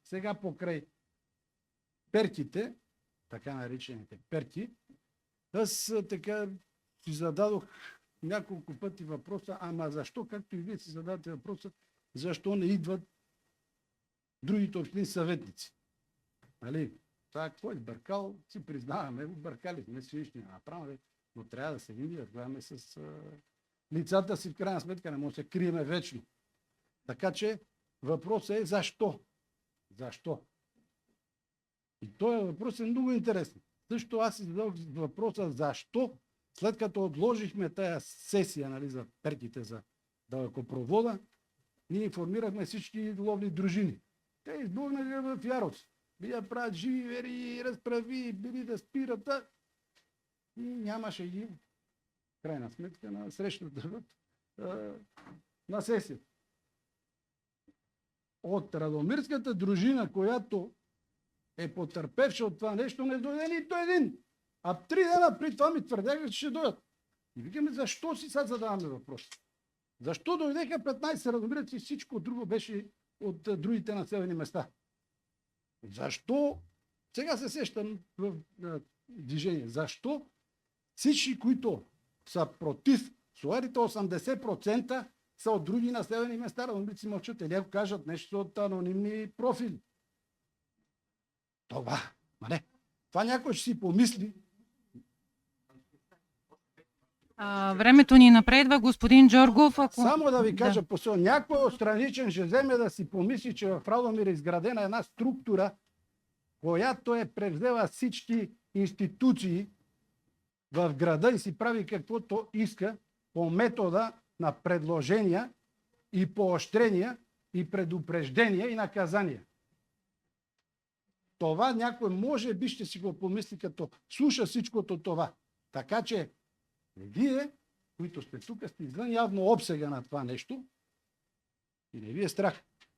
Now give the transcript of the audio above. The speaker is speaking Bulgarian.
сега покрай перките, така наречените перки, аз така си зададох няколко пъти въпроса, ама защо, както и вие си задавате въпроса, защо не идват другите общини съветници? Нали? Това какво е сбъркал, си признаваме, объркали сме, си нищо не направим, но трябва да се види, да гледаме с лицата си, в крайна сметка не може да се криеме вечно. Така че въпросът е защо? Защо? И този въпрос е много интересен. Също аз си зададох въпроса защо, след като отложихме тая сесия, нали, за перките за далекопровода, ние информирахме всички ловни дружини. Те избухнаха в ярост. Бия правят живи вери, разправи, били да спират. И нямаше ги, крайна сметка, на срещната на сесията. От Радомирската дружина, която е потърпевша от това нещо, не дойде нито един. А 3 дена при това ми твърдяха, че ще дойдат. И викаме, защо си сега задаваме въпрос? Защо дойдеха 15 радомирци и всичко друго беше от другите населени места? Защо? Сега се сещам в движение. Защо всички, които са против соларите, 80% са от други населени места? Радомирци мълчат или ако кажат нещо от анонимни профили. Това, не. Това някой ще си помисли. Времето ни напредва, господин Джоргов. Само да ви кажа, някой страничен ще вземе да си помисли, че в Радомир е изградена една структура, която е превзела всички институции в града и си прави каквото иска по метода на предложения и поощрения и предупреждения и наказания. Това някой може би ще си го помисли, като слуша всичкото това. Така че вие, които сте тук, сте извън явно обсега на това нещо и не ви е страх.